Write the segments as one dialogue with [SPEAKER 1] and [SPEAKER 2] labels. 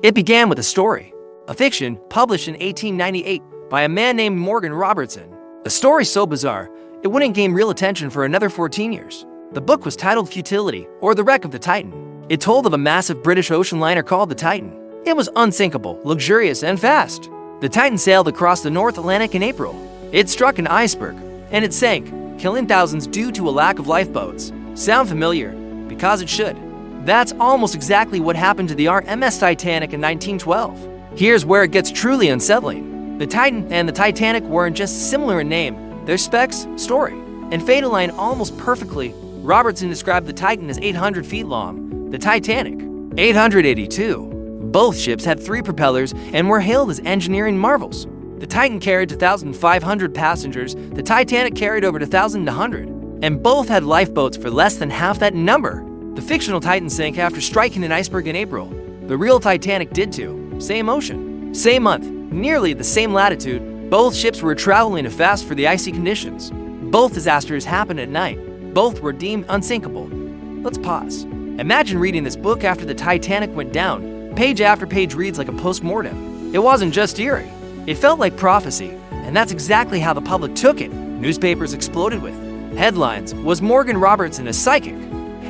[SPEAKER 1] It began with a story, a fiction published in 1898 by a man named Morgan Robertson. A story so bizarre, it wouldn't gain real attention for another 14 years. The book was titled Futility, or The Wreck of the Titan. It told of a massive British ocean liner called the Titan. It was unsinkable, luxurious, and fast. The Titan sailed across the North Atlantic in April. It struck an iceberg, and it sank, killing thousands due to a lack of lifeboats. Sound familiar? Because it should. That's almost exactly what happened to the RMS Titanic in 1912. Here's where it gets truly unsettling. The Titan and the Titanic weren't just similar in name, their specs, story, and fate align almost perfectly. Robertson described the Titan as 800 feet long, the Titanic 882. Both ships had 3 propellers and were hailed as engineering marvels. The Titan carried 2,500 passengers, the Titanic carried over 1,100, and both had lifeboats for less than half that number. The fictional Titan sank after striking an iceberg in April. The real Titanic did too. Same ocean, same month, nearly the same latitude. Both ships were traveling too fast for the icy conditions. Both disasters happened at night. Both were deemed unsinkable. Let's pause. Imagine reading this book after the Titanic went down. Page after page reads like a post-mortem. It wasn't just eerie. It felt like prophecy, and that's exactly how the public took it. Newspapers exploded with headlines. Was Morgan Robertson a psychic?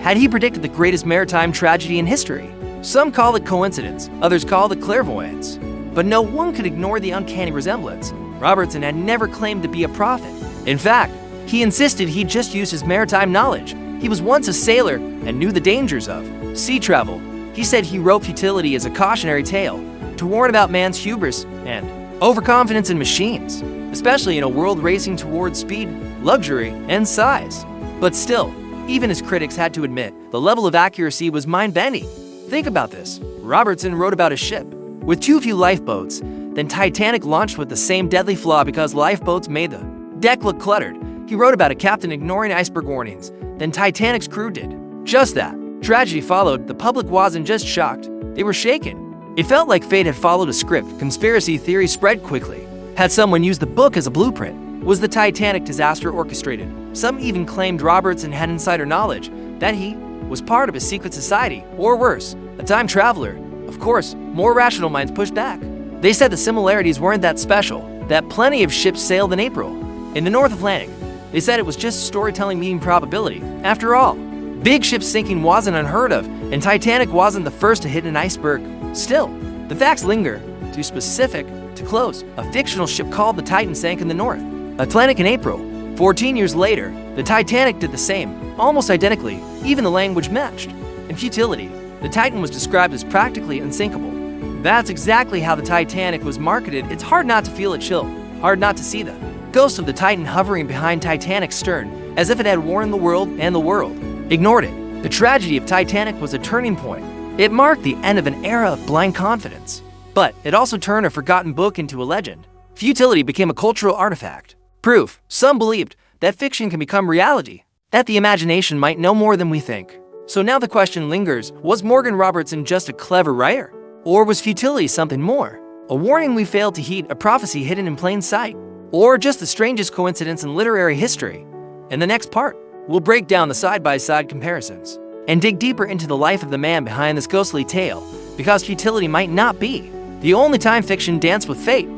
[SPEAKER 1] Had he predicted the greatest maritime tragedy in history? Some call it coincidence, others call it clairvoyance. But no one could ignore the uncanny resemblance. Robertson had never claimed to be a prophet. In fact, he insisted he just used his maritime knowledge. He was once a sailor and knew the dangers of sea travel. He said he wrote Futility as a cautionary tale to warn about man's hubris and overconfidence in machines, especially in a world racing towards speed, luxury, and size. But still, even his critics had to admit the level of accuracy was mind-bending. Think about this. Robertson wrote about a ship with too few lifeboats, then Titanic launched with the same deadly flaw because lifeboats made the deck look cluttered. He wrote about a captain ignoring iceberg warnings, then Titanic's crew did just that. Tragedy followed. The public wasn't just shocked, they were shaken. It felt like fate had followed a script. Conspiracy theories spread quickly. Had someone used the book as a blueprint? Was the Titanic disaster orchestrated? Some even claimed Robertson had insider knowledge, that he was part of a secret society, or worse, a time traveler. Of course, more rational minds pushed back. They said the similarities weren't that special, that plenty of ships sailed in April. In the North Atlantic, they said it was just storytelling meeting probability. After all, big ships sinking wasn't unheard of, and Titanic wasn't the first to hit an iceberg. Still, the facts linger. Too specific to close. A fictional ship called the Titan sank in the North Atlantic in April. 14 years later, the Titanic did the same, almost identically, even the language matched. In Futility, the Titan was described as practically unsinkable. That's exactly how the Titanic was marketed. It's hard not to feel a chill, hard not to see the ghost of the Titan hovering behind Titanic's stern, as if it had warned the world and the world ignored it. The tragedy of Titanic was a turning point. It marked the end of an era of blind confidence. But it also turned a forgotten book into a legend. Futility became a cultural artifact. Proof, some believed, that fiction can become reality, that the imagination might know more than we think. So now the question lingers, was Morgan Robertson just a clever writer? Or was Futility something more? A warning we failed to heed, a prophecy hidden in plain sight? Or just the strangest coincidence in literary history? In the next part, we'll break down the side-by-side comparisons and dig deeper into the life of the man behind this ghostly tale, because Futility might not be the only time fiction danced with fate.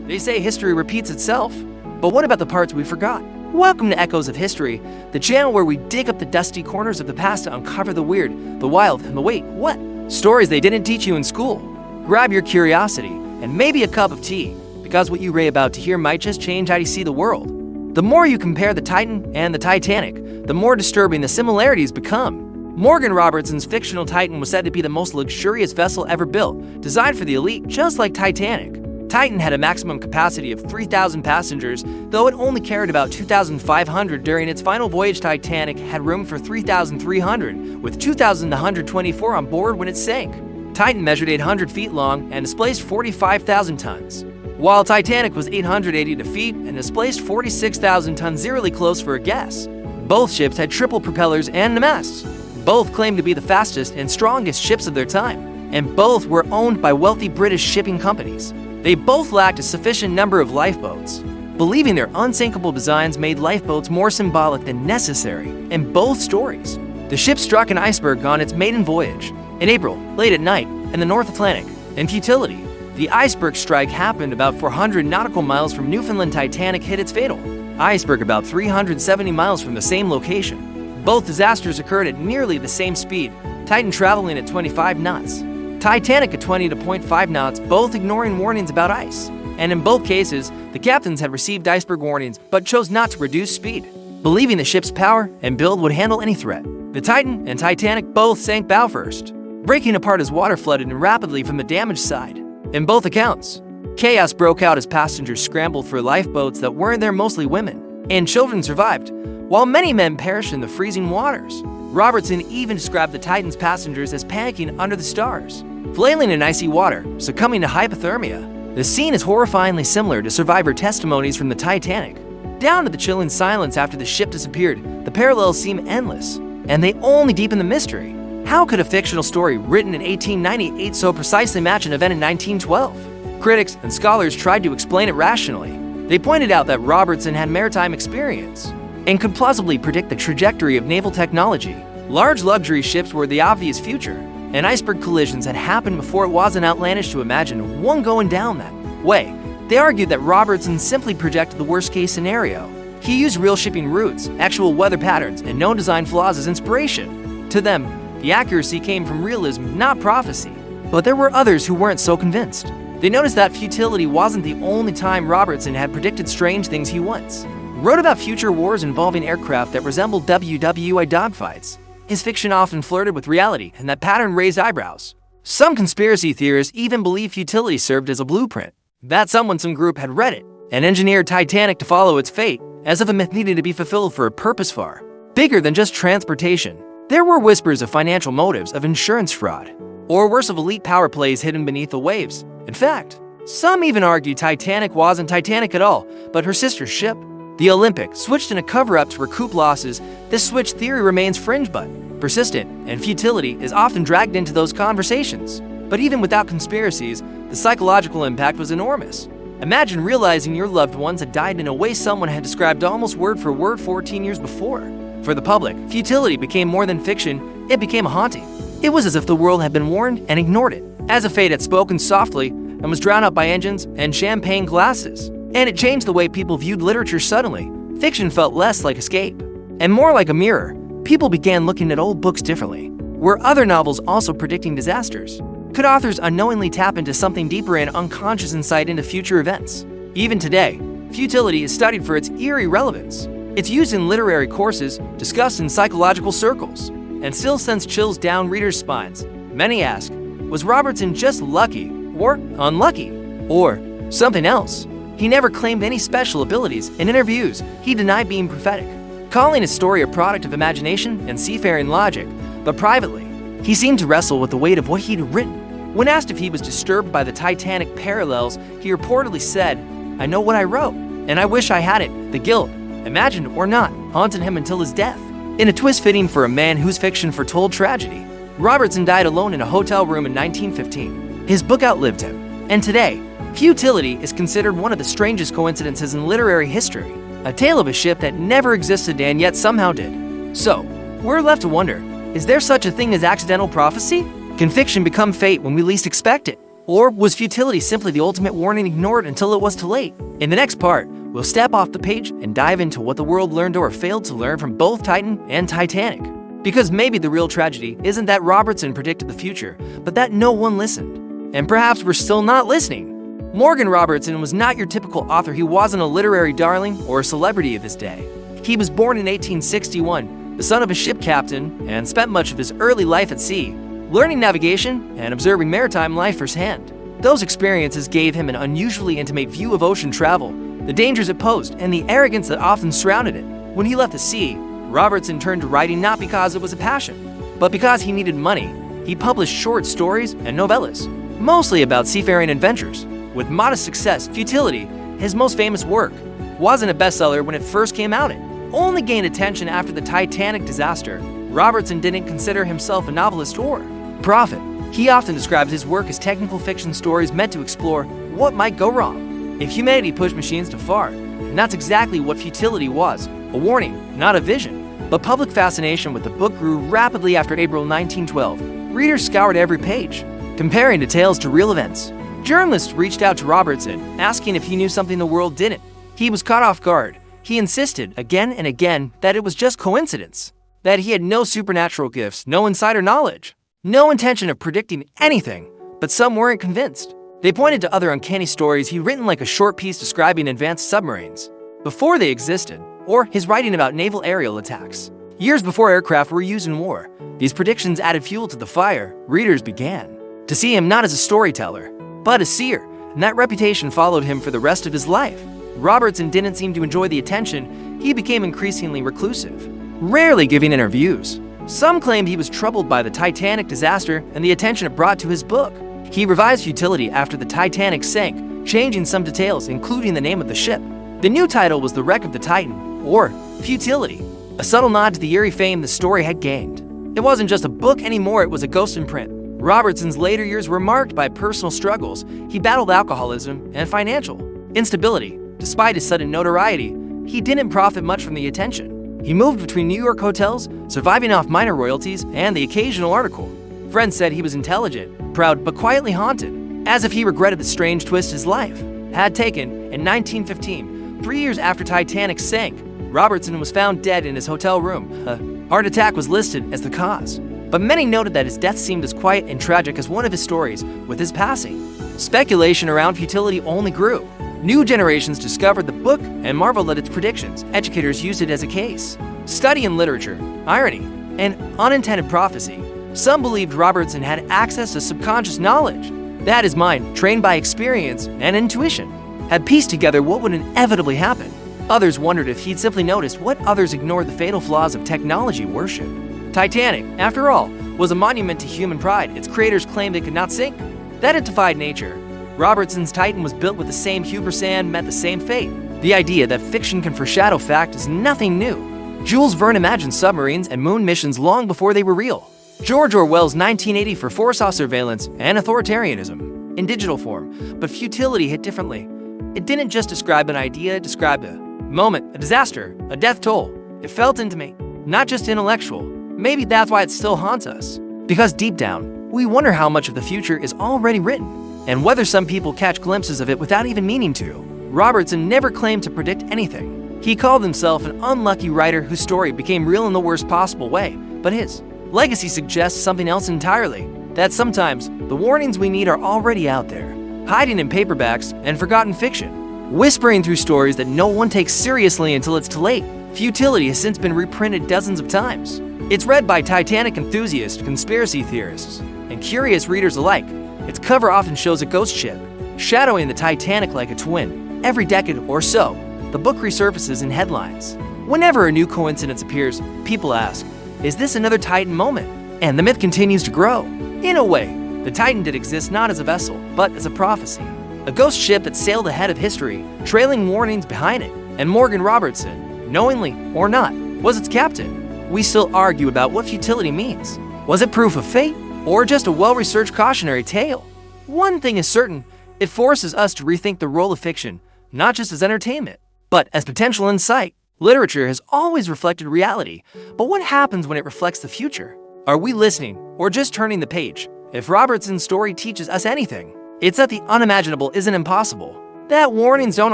[SPEAKER 1] They say history repeats itself, but what about the parts we forgot? Welcome to Echoes of History, the channel where we dig up the dusty corners of the past to uncover the weird, the wild, and the wait, what? Stories they didn't teach you in school. Grab your curiosity and maybe a cup of tea, because what you're about to hear might just change how you see the world. The more you compare the Titan and the Titanic, the more disturbing the similarities become. Morgan Robertson's fictional Titan was said to be the most luxurious vessel ever built, designed for the elite, just like Titanic. Titan had a maximum capacity of 3,000 passengers, though it only carried about 2,500 during its final voyage. Titanic had room for 3,300, with 2,124 on board when it sank. Titan measured 800 feet long and displaced 45,000 tons, while Titanic was 880 feet and displaced 46,000 tons, eerily close for a guess. Both ships had triple propellers and masts. Both claimed to be the fastest and strongest ships of their time, and both were owned by wealthy British shipping companies. They both lacked a sufficient number of lifeboats. Believing their unsinkable designs made lifeboats more symbolic than necessary in both stories. The ship struck an iceberg on its maiden voyage in April, late at night, in the North Atlantic. In Futility, the iceberg strike happened about 400 nautical miles from Newfoundland. Titanic hit its fatal iceberg about 370 miles from the same location. Both disasters occurred at nearly the same speed, Titan traveling at 25 knots, Titanic at 20.5 knots, both ignoring warnings about ice. And in both cases, the captains had received iceberg warnings but chose not to reduce speed, believing the ship's power and build would handle any threat. The Titan and Titanic both sank bow first, breaking apart as water flooded in rapidly from the damaged side. In both accounts, chaos broke out as passengers scrambled for lifeboats that weren't there. Mostly women and children survived, while many men perished in the freezing waters. Robertson even described the Titan's passengers as panicking under the stars, flailing in icy water, succumbing to hypothermia. The scene is horrifyingly similar to survivor testimonies from the Titanic. Down to the chilling silence after the ship disappeared, the parallels seem endless, and they only deepen the mystery. How could a fictional story written in 1898 so precisely match an event in 1912? Critics and scholars tried to explain it rationally. They pointed out that Robertson had maritime experience and could plausibly predict the trajectory of naval technology. Large luxury ships were the obvious future, and iceberg collisions had happened before it wasn't outlandish to imagine one going down that way. They argued that Robertson simply projected the worst-case scenario. He used real shipping routes, actual weather patterns, and known design flaws as inspiration. To them, the accuracy came from realism, not prophecy. But there were others who weren't so convinced. They noticed that Futility wasn't the only time Robertson had predicted strange things. He once wrote about future wars involving aircraft that resembled WWE dogfights. His fiction often flirted with reality, and that pattern raised eyebrows. Some conspiracy theorists even believe Futility served as a blueprint, that some group had read it and engineered Titanic to follow its fate, as if a myth needed to be fulfilled for a purpose far bigger than just transportation. There were whispers of financial motives, of insurance fraud, or worse, of elite power plays hidden beneath the waves. In fact, some even argued Titanic wasn't Titanic at all, but her sister ship, the Olympic, switched in a cover-up to recoup losses. This switch theory remains fringe but persistent, and Futility is often dragged into those conversations. But even without conspiracies, the psychological impact was enormous. Imagine realizing your loved ones had died in a way someone had described almost word for word 14 years before. For the public, Futility became more than fiction, it became a haunting. It was as if the world had been warned and ignored it, as if fate had spoken softly and was drowned out by engines and champagne glasses. And it changed the way people viewed literature suddenly. Fiction felt less like escape and more like a mirror. People began looking at old books differently. Were other novels also predicting disasters? Could authors unknowingly tap into something deeper and unconscious insight into future events? Even today, Futility is studied for its eerie relevance. It's used in literary courses, discussed in psychological circles, and still sends chills down readers' spines. Many ask, was Robertson just lucky, or unlucky, or something else? He never claimed any special abilities. In interviews, he denied being prophetic, calling his story a product of imagination and seafaring logic, but privately, he seemed to wrestle with the weight of what he'd written. When asked if he was disturbed by the Titanic parallels, he reportedly said, "I know what I wrote, and I wish I had it. The guilt, imagined or not, haunted him until his death." In a twist fitting for a man whose fiction foretold tragedy, Robertson died alone in a hotel room in 1915. His book outlived him, and today, Futility is considered one of the strangest coincidences in literary history, a tale of a ship that never existed and yet somehow did. So, we're left to wonder, is there such a thing as accidental prophecy? Can fiction become fate when we least expect it? Or was Futility simply the ultimate warning ignored until it was too late? In the next part, we'll step off the page and dive into what the world learned or failed to learn from both Titan and Titanic. Because maybe the real tragedy isn't that Robertson predicted the future, but that no one listened. And perhaps we're still not listening. Morgan Robertson was not your typical author. He wasn't a literary darling or a celebrity of his day. He was born in 1861, the son of a ship captain, and spent much of his early life at sea, learning navigation and observing maritime life firsthand. Those experiences gave him an unusually intimate view of ocean travel, the dangers it posed, and the arrogance that often surrounded it. When he left the sea, Robertson turned to writing not because it was a passion, but because he needed money. He published short stories and novellas, mostly about seafaring adventures. With modest success, Futility, his most famous work, wasn't a bestseller when it first came out. It only gained attention after the Titanic disaster. Robertson didn't consider himself a novelist or prophet. He often described his work as technical fiction stories meant to explore what might go wrong if humanity pushed machines too far. And that's exactly what Futility was, a warning, not a vision. But public fascination with the book grew rapidly after April 1912. Readers scoured every page, comparing details to real events. Journalists reached out to Robertson, asking if he knew something the world didn't. He was caught off guard. He insisted again and again that it was just coincidence, that he had no supernatural gifts, no insider knowledge, no intention of predicting anything. But some weren't convinced. They pointed to other uncanny stories he'd written, like a short piece describing advanced submarines before they existed, or his writing about naval aerial attacks years before aircraft were used in war. These predictions added fuel to the fire. Readers began to see him not as a storyteller, but a seer, and that reputation followed him for the rest of his life. Robertson didn't seem to enjoy the attention. He became increasingly reclusive, rarely giving interviews. Some claimed he was troubled by the Titanic disaster and the attention it brought to his book. He revised Futility after the Titanic sank, changing some details, including the name of the ship. The new title was The Wreck of the Titan, or Futility, a subtle nod to the eerie fame the story had gained. It wasn't just a book anymore, it was a ghost imprint. Robertson's later years were marked by personal struggles. He battled alcoholism and financial instability. Despite his sudden notoriety, he didn't profit much from the attention. He moved between New York hotels, surviving off minor royalties and the occasional article. Friends said he was intelligent, proud, but quietly haunted, as if he regretted the strange twist his life had taken. In 1915, 3 years after Titanic sank, Robertson was found dead in his hotel room. A heart attack was listed as the cause, but many noted that his death seemed as quiet and tragic as one of his stories. With his passing, speculation around Futility only grew. New generations discovered the book and marveled at its predictions. Educators used it as a case study in literature, irony, and unintended prophecy. Some believed Robertson had access to subconscious knowledge, that his mind, trained by experience and intuition, had pieced together what would inevitably happen. Others wondered if he'd simply noticed what others ignored, the fatal flaws of technology worship. Titanic, after all, was a monument to human pride. Its creators claimed it could not sink, that it defied nature. Robertson's Titan was built with the same hubris and met the same fate. The idea that fiction can foreshadow fact is nothing new. Jules Verne imagined submarines and moon missions long before they were real. George Orwell's 1984 foresaw surveillance and authoritarianism in digital form, but Futility hit differently. It didn't just describe an idea, it described a moment, a disaster, a death toll. It felt intimate, not just intellectual. Maybe that's why it still haunts us, because deep down, we wonder how much of the future is already written, and whether some people catch glimpses of it without even meaning to. Robertson never claimed to predict anything. He called himself an unlucky writer whose story became real in the worst possible way, but his legacy suggests something else entirely, that sometimes the warnings we need are already out there, hiding in paperbacks and forgotten fiction, whispering through stories that no one takes seriously until it's too late. Futility has since been reprinted dozens of times. It's read by Titanic enthusiasts, conspiracy theorists, and curious readers alike. Its cover often shows a ghost ship, shadowing the Titanic like a twin. Every decade or so, the book resurfaces in headlines. Whenever a new coincidence appears, people ask, is this another Titan moment? And the myth continues to grow. In a way, the Titan did exist not as a vessel, but as a prophecy. A ghost ship that sailed ahead of history, trailing warnings behind it. And Morgan Robertson, knowingly or not, was its captain. We still argue about what futility means. Was it proof of fate, or just a well-researched cautionary tale? One thing is certain, it forces us to rethink the role of fiction, not just as entertainment, but as potential insight. Literature has always reflected reality, but what happens when it reflects the future? Are we listening, or just turning the page? If Robertson's story teaches us anything, it's that the unimaginable isn't impossible. That warnings don't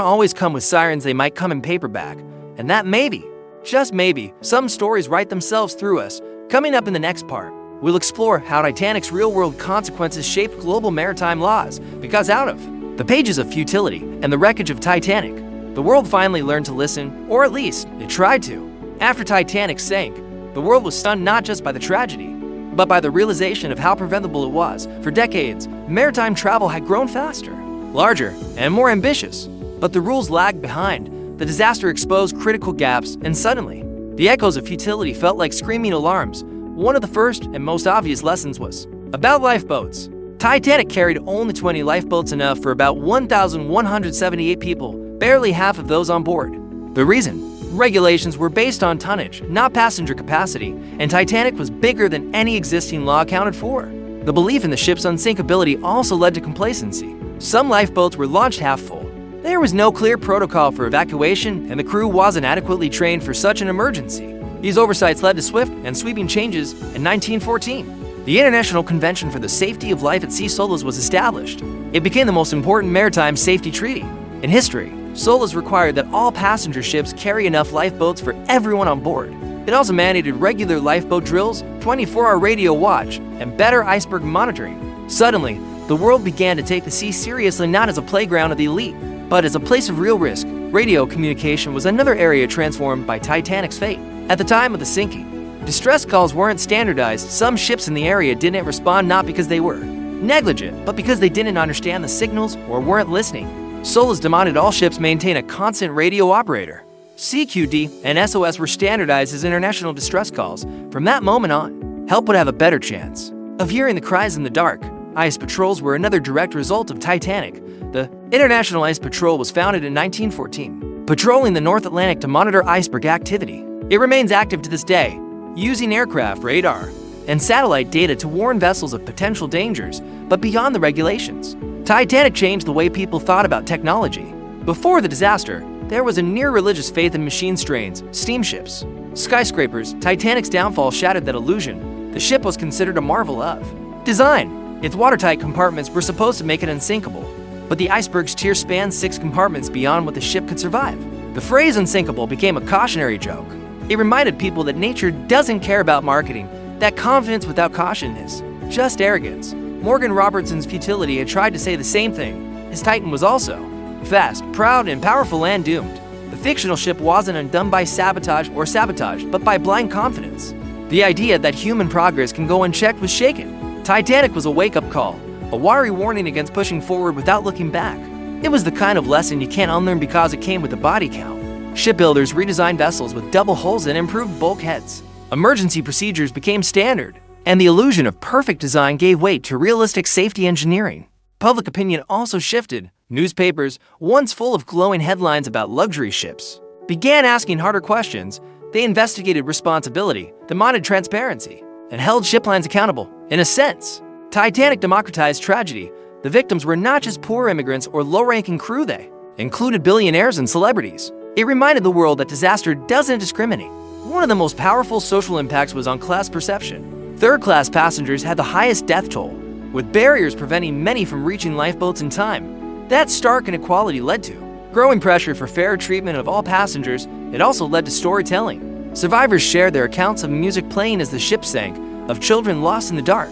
[SPEAKER 1] always come with sirens, they might come in paperback. And that maybe, just maybe, some stories write themselves through us. Coming up in the next part, we'll explore how Titanic's real-world consequences shaped global maritime laws, because out of the pages of Futility and the wreckage of Titanic, the world finally learned to listen, or at least, it tried to. After Titanic sank, the world was stunned not just by the tragedy, but by the realization of how preventable it was. For decades, maritime travel had grown faster, larger, and more ambitious, but the rules lagged behind. The disaster exposed critical gaps, and suddenly, the echoes of Futility felt like screaming alarms. One of the first and most obvious lessons was about lifeboats. Titanic carried only 20 lifeboats, enough for about 1,178 people, barely half of those on board. The reason? Regulations were based on tonnage, not passenger capacity, and Titanic was bigger than any existing law accounted for. The belief in the ship's unsinkability also led to complacency. Some lifeboats were launched half full. There was no clear protocol for evacuation, and the crew wasn't adequately trained for such an emergency. These oversights led to swift and sweeping changes in 1914. The International Convention for the Safety of Life at Sea SOLAS was established. It became the most important maritime safety treaty in history. SOLAS required that all passenger ships carry enough lifeboats for everyone on board. It also mandated regular lifeboat drills, 24-hour radio watch, and better iceberg monitoring. Suddenly, the world began to take the sea seriously, not as a playground of the elite, but as a place of real risk. Radio communication was another area transformed by Titanic's fate. At the time of the sinking, distress calls weren't standardized. Some ships in the area didn't respond not because they were negligent, but because they didn't understand the signals or weren't listening. SOLAS demanded all ships maintain a constant radio operator. CQD and SOS were standardized as international distress calls. From that moment on, help would have a better chance of hearing the cries in the dark. Ice patrols were another direct result of Titanic. The International Ice Patrol was founded in 1914, patrolling the North Atlantic to monitor iceberg activity. It remains active to this day, using aircraft, radar, and satellite data to warn vessels of potential dangers, but beyond the regulations. Titanic changed the way people thought about technology. Before the disaster, there was a near-religious faith in machine trains, steamships, skyscrapers. Titanic's downfall shattered that illusion. The ship was considered a marvel of design. Its watertight compartments were supposed to make it unsinkable, but the iceberg's tier spanned 6 compartments beyond what the ship could survive. The phrase unsinkable became a cautionary joke. It reminded people that nature doesn't care about marketing, that confidence without caution is just arrogance. Morgan Robertson's Futility had tried to say the same thing. His Titan was also fast, proud, and powerful, and doomed. The fictional ship wasn't undone by sabotage, but by blind confidence. The idea that human progress can go unchecked was shaken. Titanic was a wake-up call, a watery warning against pushing forward without looking back. It was the kind of lesson you can't unlearn because it came with a body count. Shipbuilders redesigned vessels with double hulls and improved bulkheads. Emergency procedures became standard, and the illusion of perfect design gave way to realistic safety engineering. Public opinion also shifted. Newspapers, once full of glowing headlines about luxury ships, began asking harder questions. They investigated responsibility, demanded transparency, and held ship lines accountable. In a sense, Titanic democratized tragedy. The victims were not just poor immigrants or low-ranking crew, they included billionaires and celebrities. It reminded the world that disaster doesn't discriminate. One of the most powerful social impacts was on class perception. Third-class passengers had the highest death toll, with barriers preventing many from reaching lifeboats in time. That stark inequality led to growing pressure for fair treatment of all passengers. It also led to storytelling. Survivors shared their accounts of music playing as the ship sank, of children lost in the dark,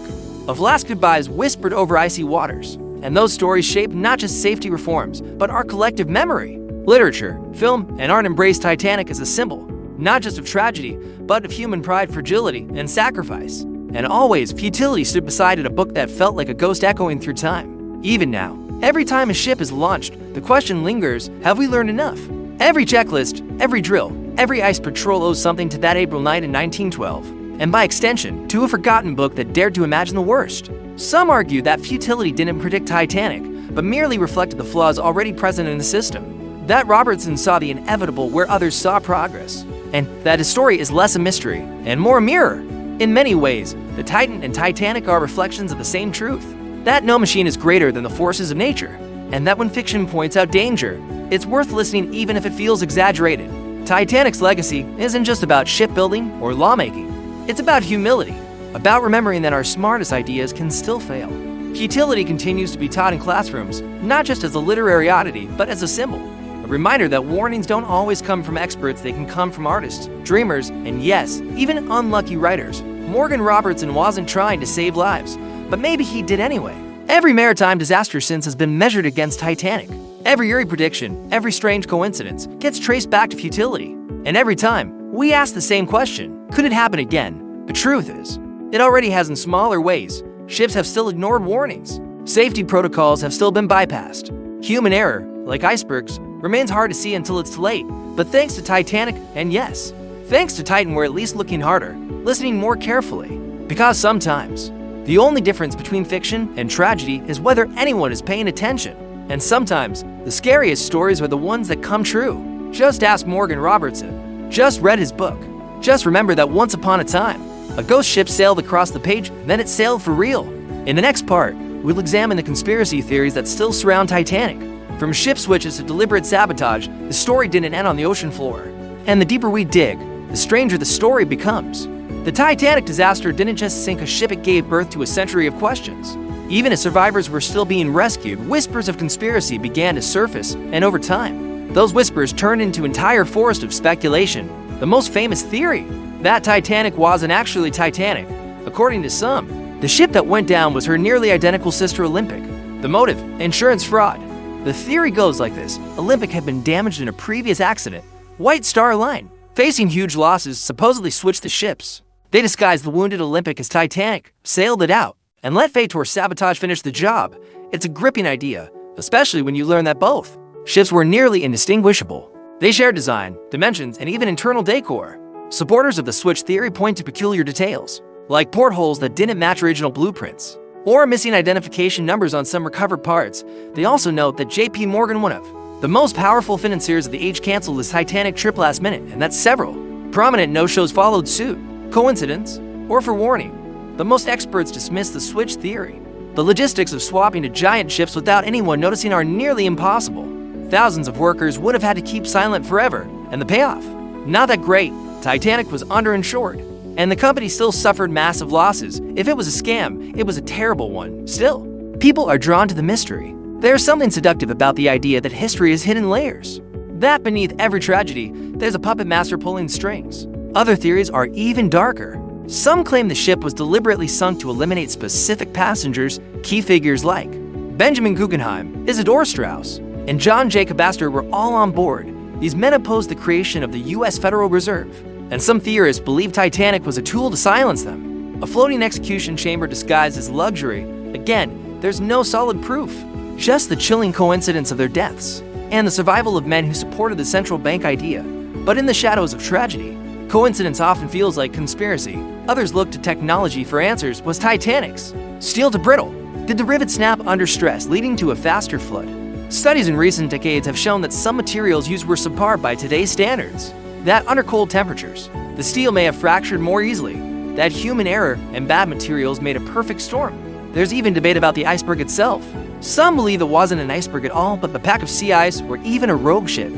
[SPEAKER 1] of last goodbyes whispered over icy waters. And those stories shaped not just safety reforms, but our collective memory. Literature, film, and art embraced Titanic as a symbol, not just of tragedy, but of human pride, fragility, and sacrifice. And always, Futility stood beside it, a book that felt like a ghost echoing through time. Even now, every time a ship is launched, the question lingers, have we learned enough? Every checklist, every drill, every ice patrol owes something to that April night in 1912, and by extension, to a forgotten book that dared to imagine the worst. Some argue that Futility didn't predict Titanic, but merely reflected the flaws already present in the system. That Robertson saw the inevitable where others saw progress, and that his story is less a mystery and more a mirror. In many ways, the Titan and Titanic are reflections of the same truth, that no machine is greater than the forces of nature, and that when fiction points out danger, it's worth listening even if it feels exaggerated. Titanic's legacy isn't just about shipbuilding or lawmaking. It's about humility, about remembering that our smartest ideas can still fail. Futility continues to be taught in classrooms, not just as a literary oddity, but as a symbol. A reminder that warnings don't always come from experts, they can come from artists, dreamers, and yes, even unlucky writers. Morgan Robertson wasn't trying to save lives, but maybe he did anyway. Every maritime disaster since has been measured against Titanic. Every eerie prediction, every strange coincidence gets traced back to Futility. And every time, we ask the same question, could it happen again? The truth is, it already has in smaller ways. Ships have still ignored warnings. Safety protocols have still been bypassed. Human error, like icebergs, remains hard to see until it's too late. But thanks to Titanic, and yes, thanks to Titan, we're at least looking harder, listening more carefully. Because sometimes, the only difference between fiction and tragedy is whether anyone is paying attention. And sometimes, the scariest stories are the ones that come true. Just ask Morgan Robertson. Just read his book. Just remember that once upon a time, a ghost ship sailed across the page, then it sailed for real. In the next part, we'll examine the conspiracy theories that still surround Titanic. From ship switches to deliberate sabotage, the story didn't end on the ocean floor. And the deeper we dig, the stranger the story becomes. The Titanic disaster didn't just sink a ship, it gave birth to a century of questions. Even as survivors were still being rescued, whispers of conspiracy began to surface, and over time, those whispers turned into an entire forest of speculation. The most famous theory, that Titanic wasn't actually Titanic. According to some, the ship that went down was her nearly identical sister Olympic. The motive, insurance fraud. The theory goes like this: Olympic had been damaged in a previous accident. White Star Line, facing huge losses, supposedly switched the ships. They disguised the wounded Olympic as Titanic, sailed it out, and let fate or sabotage finish the job. It's a gripping idea, especially when you learn that both ships were nearly indistinguishable. They shared design, dimensions, and even internal decor. Supporters of the switch theory point to peculiar details, like portholes that didn't match original blueprints, or missing identification numbers on some recovered parts. They also note that J.P. Morgan, one of the most powerful financiers of the age, canceled his Titanic trip last minute, and that several prominent no-shows followed suit. Coincidence? Or forewarning? The most experts dismiss the switch theory. The logistics of swapping to giant ships without anyone noticing are nearly impossible. Thousands of workers would have had to keep silent forever, and the payoff? Not that great. Titanic was underinsured, and the company still suffered massive losses. If it was a scam, it was a terrible one. Still, people are drawn to the mystery. There's something seductive about the idea that history is hidden layers. That beneath every tragedy, there's a puppet master pulling strings. Other theories are even darker. Some claim the ship was deliberately sunk to eliminate specific passengers. Key figures like Benjamin Guggenheim, Isidore Straus, and John Jacob Astor were all on board. These men opposed the creation of the U.S. Federal Reserve, and some theorists believe Titanic was a tool to silence them. A floating execution chamber disguised as luxury. Again, there's no solid proof, just the chilling coincidence of their deaths, and the survival of men who supported the central bank idea. But in the shadows of tragedy, coincidence often feels like conspiracy. Others look to technology for answers. Was Titanic's steel too brittle? Did the rivet snap under stress, leading to a faster flood? Studies in recent decades have shown that some materials used were subpar by today's standards. That under cold temperatures, the steel may have fractured more easily. That human error and bad materials made a perfect storm. There's even debate about the iceberg itself. Some believe it wasn't an iceberg at all, but a pack of sea ice or even a rogue ship.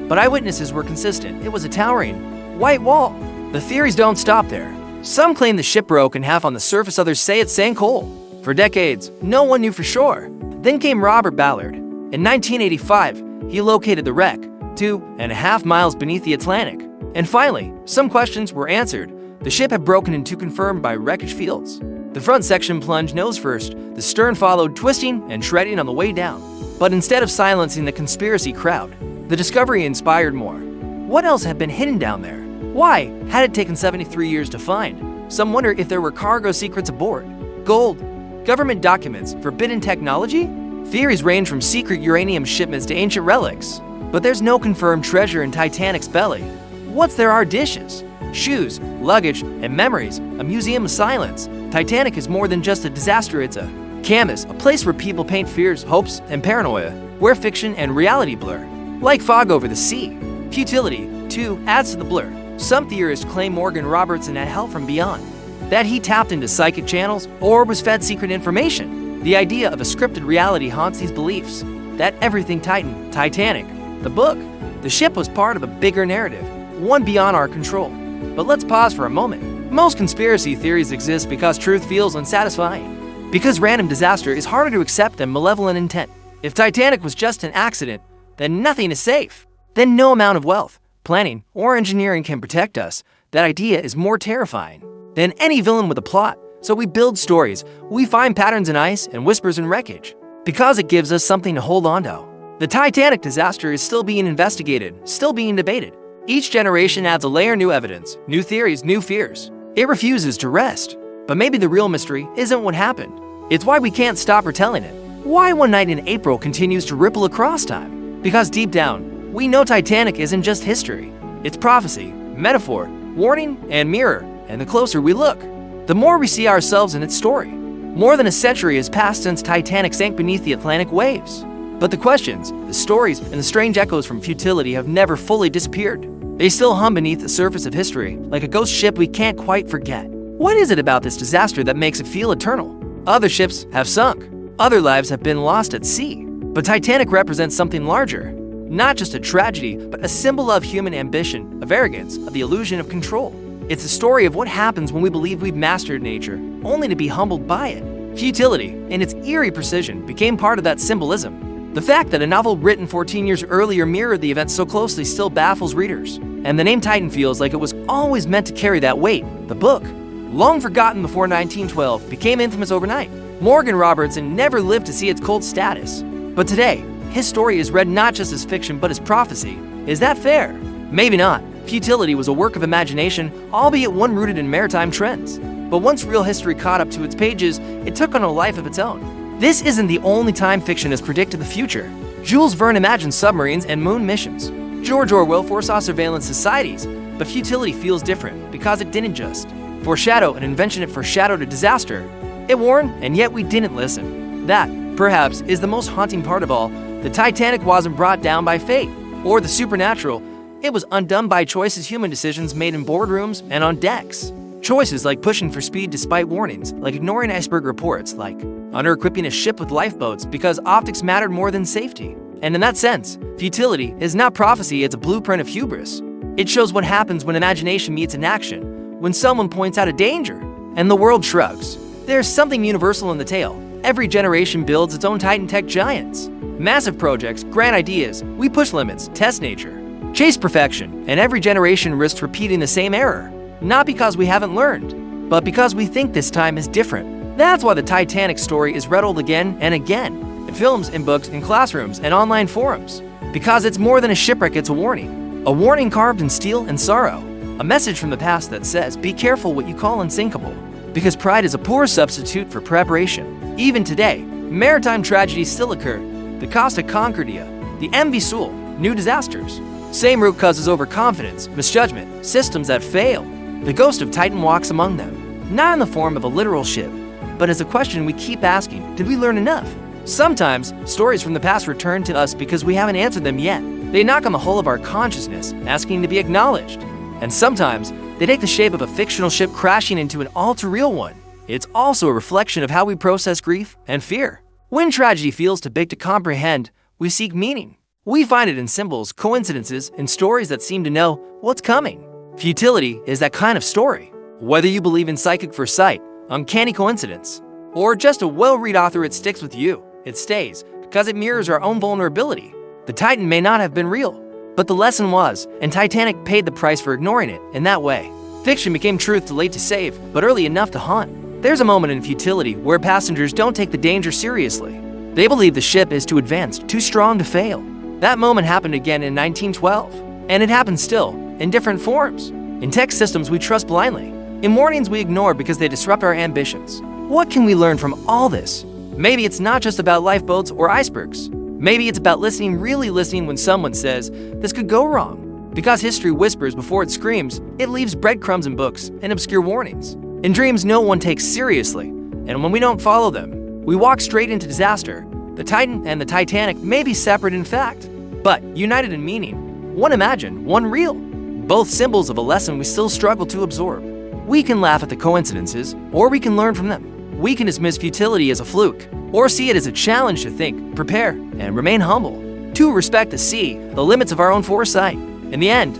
[SPEAKER 1] But eyewitnesses were consistent. It was a towering white wall. The theories don't stop there. Some claim the ship broke in half on the surface, others say it sank whole. For decades, no one knew for sure. Then came Robert Ballard. In 1985, he located the wreck, 2.5 miles beneath the Atlantic. And finally, some questions were answered. The ship had broken in two, confirmed by wreckage fields. The front section plunged nose first, the stern followed, twisting and shredding on the way down. But instead of silencing the conspiracy crowd, the discovery inspired more. What else had been hidden down there? Why had it taken 73 years to find? Some wonder if there were cargo secrets aboard. Gold, government documents, forbidden technology? Theories range from secret uranium shipments to ancient relics. But there's no confirmed treasure in Titanic's belly. What's there are dishes, shoes, luggage, and memories, a museum of silence. Titanic is more than just a disaster, it's a canvas, a place where people paint fears, hopes, and paranoia, where fiction and reality blur. Like fog over the sea. Futility, too, adds to the blur. Some theorists claim Morgan Robertson had help from beyond, that he tapped into psychic channels or was fed secret information. The idea of a scripted reality haunts these beliefs, that everything Titanic, the book, the ship was part of a bigger narrative, one beyond our control. But let's pause for a moment. Most conspiracy theories exist because truth feels unsatisfying, because random disaster is harder to accept than malevolent intent. If Titanic was just an accident, then nothing is safe. Then no amount of wealth, planning, or engineering can protect us. That idea is more terrifying than any villain with a plot. So we build stories, we find patterns in ice and whispers in wreckage, because it gives us something to hold on to. The Titanic disaster is still being investigated, still being debated. Each generation adds a layer, new evidence, new theories, new fears. It refuses to rest. But maybe the real mystery isn't what happened. It's why we can't stop retelling it. Why One Night in April continues to ripple across time. Because deep down, we know Titanic isn't just history. It's prophecy, metaphor, warning, and mirror. And the closer we look, the more we see ourselves in its story. More than a century has passed since Titanic sank beneath the Atlantic waves. But the questions, the stories, and the strange echoes from Futility have never fully disappeared. They still hum beneath the surface of history, like a ghost ship we can't quite forget. What is it about this disaster that makes it feel eternal? Other ships have sunk. Other lives have been lost at sea. But Titanic represents something larger. Not just a tragedy, but a symbol of human ambition, of arrogance, of the illusion of control. It's a story of what happens when we believe we've mastered nature, only to be humbled by it. Futility, in its eerie precision, became part of that symbolism. The fact that a novel written 14 years earlier mirrored the events so closely still baffles readers. And the name Titan feels like it was always meant to carry that weight. The book, long forgotten before 1912, became infamous overnight. Morgan Robertson never lived to see its cult status. But today, his story is read not just as fiction but as prophecy. Is that fair? Maybe not. Futility was a work of imagination, albeit one rooted in maritime trends. But once real history caught up to its pages, it took on a life of its own. This isn't the only time fiction has predicted the future. Jules Verne imagined submarines and moon missions. George Orwell foresaw surveillance societies, but Futility feels different because it didn't just foreshadow an invention, it foreshadowed a disaster. It warned, and yet we didn't listen. That, perhaps, is the most haunting part of all. The Titanic wasn't brought down by fate or the supernatural. It was undone by choices, human decisions made in boardrooms and on decks. Choices like pushing for speed despite warnings, like ignoring iceberg reports, like under-equipping a ship with lifeboats because optics mattered more than safety. And in that sense, Futility is not prophecy, it's a blueprint of hubris. It shows what happens when imagination meets inaction, when someone points out a danger, and the world shrugs. There's something universal in the tale. Every generation builds its own Titan tech giants. Massive projects, grand ideas, we push limits, test nature, chase perfection, and every generation risks repeating the same error. Not because we haven't learned, but because we think this time is different. That's why the Titanic story is retold again and again, in films, in books, in classrooms, and online forums. Because it's more than a shipwreck, it's a warning carved in steel and sorrow. A message from the past that says, be careful what you call unsinkable. Because pride is a poor substitute for preparation. Even today, maritime tragedies still occur. The Costa Concordia, the MV Sewell, new disasters. Same root causes overconfidence, misjudgment, systems that fail. The ghost of Titan walks among them, not in the form of a literal ship, but as a question we keep asking, did we learn enough? Sometimes, stories from the past return to us because we haven't answered them yet. They knock on the hull of our consciousness, asking to be acknowledged. And sometimes, they take the shape of a fictional ship crashing into an all-too-real one. It's also a reflection of how we process grief and fear. When tragedy feels too big to comprehend, we seek meaning. We find it in symbols, coincidences, and stories that seem to know what's coming. Futility is that kind of story. Whether you believe in psychic foresight, uncanny coincidence, or just a well-read author, it sticks with you. It stays because it mirrors our own vulnerability. The Titan may not have been real, but the lesson was, and Titanic paid the price for ignoring it in that way. Fiction became truth too late to save, but early enough to haunt. There's a moment in Futility where passengers don't take the danger seriously. They believe the ship is too advanced, too strong to fail. That moment happened again in 1912, and it happens still, in different forms. In tech systems we trust blindly. In warnings we ignore because they disrupt our ambitions. What can we learn from all this? Maybe it's not just about lifeboats or icebergs. Maybe it's about listening, really listening when someone says, this could go wrong. Because history whispers before it screams, it leaves breadcrumbs in books and obscure warnings. In dreams no one takes seriously, and when we don't follow them, we walk straight into disaster. The Titan and the Titanic may be separate in fact, but united in meaning. One imagined, one real. Both symbols of a lesson we still struggle to absorb. We can laugh at the coincidences, or we can learn from them. We can dismiss futility as a fluke, or see it as a challenge to think, prepare, and remain humble. To respect the sea, the limits of our own foresight. In the end,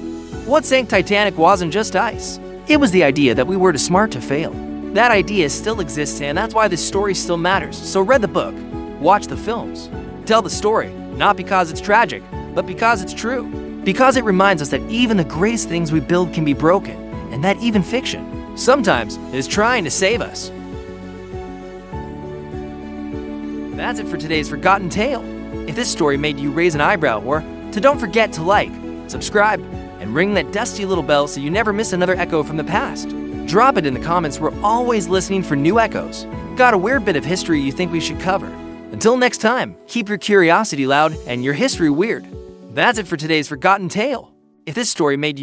[SPEAKER 1] what sank Titanic wasn't just ice. It was the idea that we were too smart to fail. That idea still exists, and that's why this story still matters. So read the book, watch the films, tell the story, not because it's tragic, but because it's true. Because it reminds us that even the greatest things we build can be broken, and that even fiction, sometimes, is trying to save us. That's it for today's Forgotten Tale. If this story made you raise an eyebrow, or don't forget to like, subscribe, and ring that dusty little bell so you never miss another echo from the past. Drop it in the comments, we're always listening for new echoes. Got a weird bit of history you think we should cover? Until next time, keep your curiosity loud and your history weird. That's it for today's Forgotten Tale. If this story made you